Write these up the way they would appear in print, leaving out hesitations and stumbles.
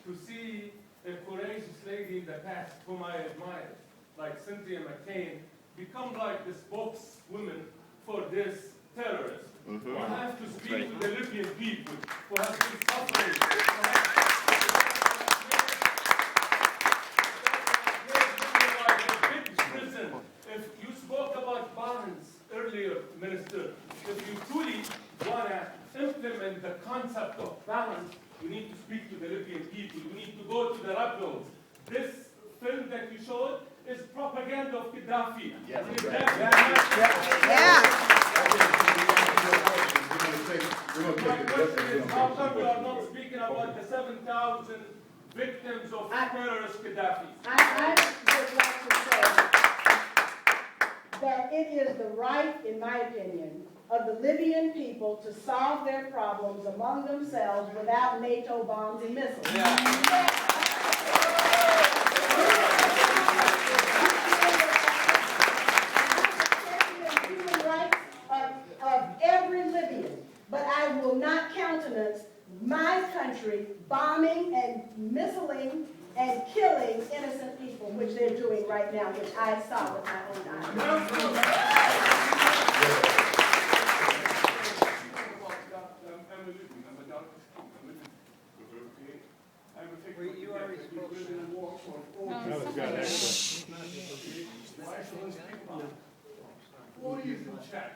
to see a courageous lady in the past whom I admired, like Cynthia Mckinney, become like the spokeswoman for this terrorist. You have to speak to the Libyan people who have been suffering. If you spoke about balance earlier, Minister, if you truly want to implement the concept of balance, you need to speak to the Libyan people. You need to go to the rebels. This film that you showed is propaganda of Gaddafi. Yes. My question is, how come you are not speaking about the 7,000 victims of terrorist Gaddafi? I would like to say that it is the right, in my opinion, of the Libyan people to solve their problems among themselves without NATO bombs and missiles. Human rights of every Libyan, but I will not countenance my country bombing and missiling and killing innocent people, which they're doing right now, which I saw with my own eyes. You already spoke. What is in Chad?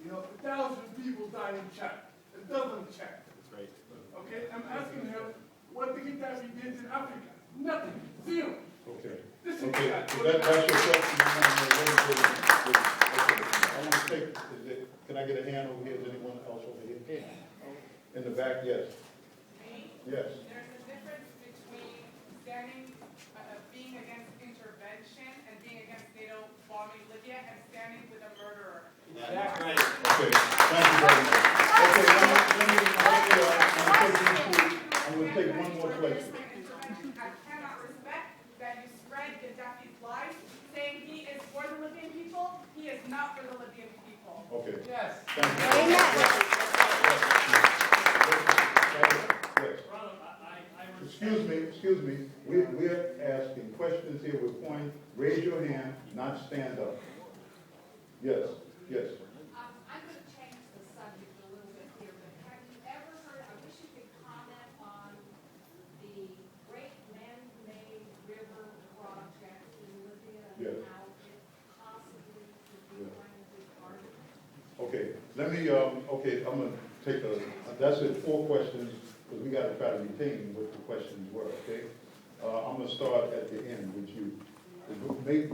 You know, 1,000 people died in Chad. It doesn't Chad. That's right. Okay, I'm asking her what the Gaddafi did in Africa. Nothing. Zero. Okay. This is Okay. Chad. So that's your question. I want to take, can I get a hand over here? Is anyone else over here? In the back, yes. Yes. There's a difference between being against intervention and being against NATO bombing Libya and standing with a murderer. Exactly. Okay. Thank you very much. Okay. I'm going to take one more question. I cannot respect that you spread Gaddafi's lies, saying he is for the Libyan people. He is not for the Libyan people. Okay. Yes. Thank you. Yes. Excuse me. We're asking questions here. We're pointing. Raise your hand, not stand up. Yes. Yes. I'm going to change the subject a little bit here, but have you ever heard, I wish you could comment on the Great Man-Made River project in Libya Yes. and how it possibly could be going to be part of it? Okay. Let me, okay, I'm going to take that's it, 4 questions, because we got to try to retain what the questions were, okay? I'm going to start at the end with you. The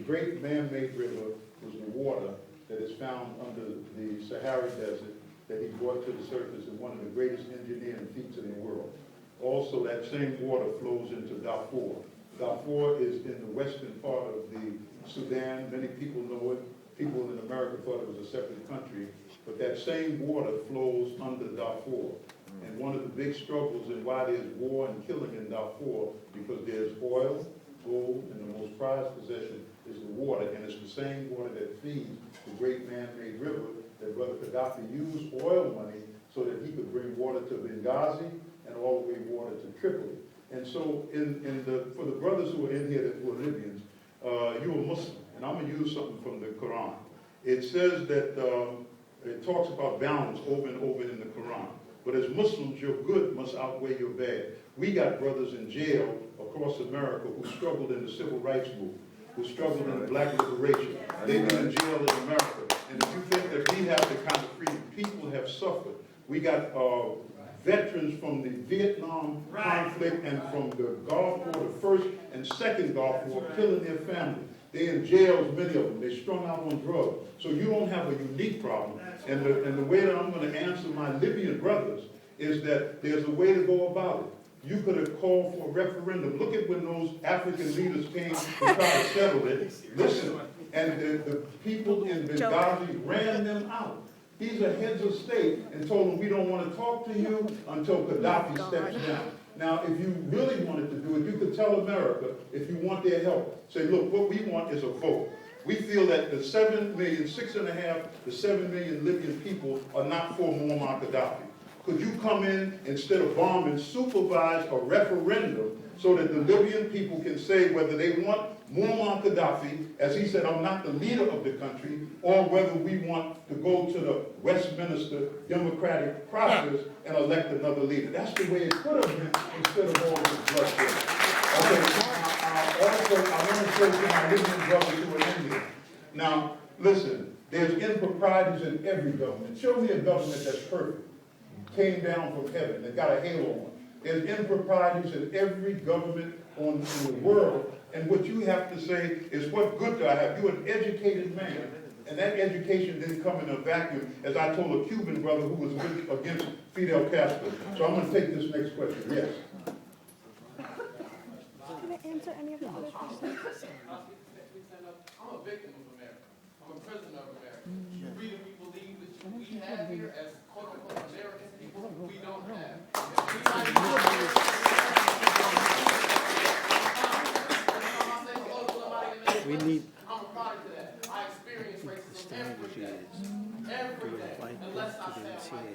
Great Man-Made River was the water that is found under the Sahara Desert that he brought to the surface in one of the greatest engineering feats in the world. Also, that same water flows into Darfur. Darfur is in the western part of the Sudan. Many people know it. People in America thought it was a separate country. But that same water flows under Darfur. And one of the big struggles and why there's war and killing in Darfur, because there's oil, gold, and the most prized possession is the water. And it's the same water that feeds the Great Man-Made River that Brother Gaddafi used oil money so that he could bring water to Benghazi and all the way water to Tripoli. And so for the brothers who are in here that were Libyans, you're a Muslim. And I'm going to use something from the Quran. It says that, it talks about balance over and over in the Quran. But as Muslims, your good must outweigh your bad. We got brothers in jail across America who struggled in the civil rights movement, who struggled in the black liberation. They've been in jail in America. And if you think that we have the kind of freedom, people have suffered. We got veterans from the Vietnam conflict and from the Gulf War, the first and second Gulf War, killing their families. They're in jails, many of them. They're strung out on drugs. So you don't have a unique problem. And the way that I'm going to answer my Libyan brothers is that there's a way to go about it. You could have called for a referendum. Look at when those African leaders came to try to settle it. Listen, and the people in Benghazi ran them out. These are heads of state and told them, we don't want to talk to you until Gaddafi steps down. Now, if you really wanted to do it, you could tell America, if you want their help, say, look, what we want is a vote. We feel that the 7 million, 6.5 to 7 million Libyan people are not for Muammar Gaddafi. Could you come in, instead of bombing, supervise a referendum so that the Libyan people can say whether they want Muammar Gaddafi, as he said, I'm not the leader of the country, or whether we want to go to the Westminster democratic process and elect another leader. That's the way it could have been instead of all this bloodshed. Okay, I want to show to my Libyan brother to an end here. Now, listen, there's improprieties in every government. Show me a government that's perfect, came down from heaven, that got a halo on. There's improprieties in every government in the world, and what you have to say is, what good do I have? You're an educated man, and that education didn't come in a vacuum, as I told a Cuban brother who was against Fidel Castro. So I'm going to take this next question. Yes? Can I answer any of the other questions? I'm a victim of America. I'm a prisoner of America. The freedom we believe that we have here as quote-unquote American people, we don't have. We need I'm a product of that. I experience racism every day. Every day. Unless I sound like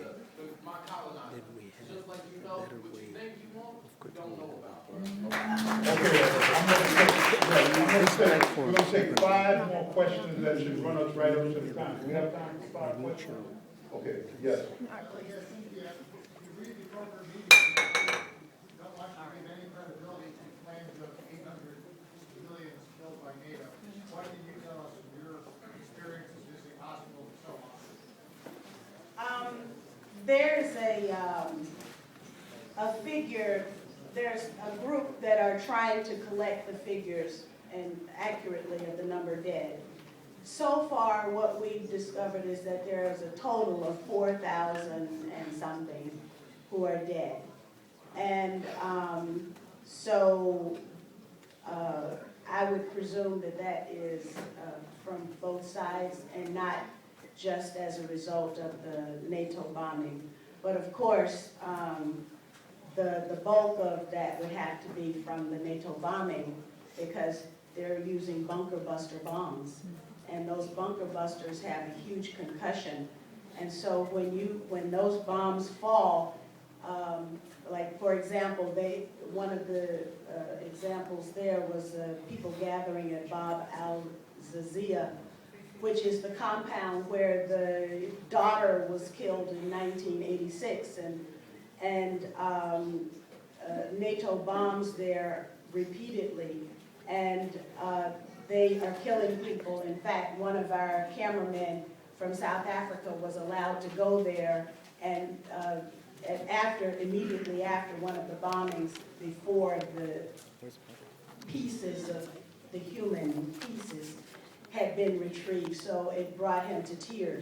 my colonizer. Just like you know what you think you want, you don't know about. Okay, we're going to take 5 more questions that should run us right up to the time. Do we have time for 5 questions? Okay, yes. There's a figure, there's a group that are trying to collect the figures and accurately of the number dead. So far, what we've discovered is that there is a total of 4,000 and something who are dead. And I would presume that that is from both sides and not just as a result of the NATO bombing. But of course, the bulk of that would have to be from the NATO bombing, because they're using bunker buster bombs. And those bunker busters have a huge concussion. And so when those bombs fall, like for example, one of the examples there was people gathering at Bab al-Zazia, which is the compound where the daughter was killed in 1986, and NATO bombs there repeatedly, and they are killing people. In fact, one of our cameramen from South Africa was allowed to go there, and immediately after one of the bombings, before the pieces of the human pieces had been retrieved, so it brought him to tears.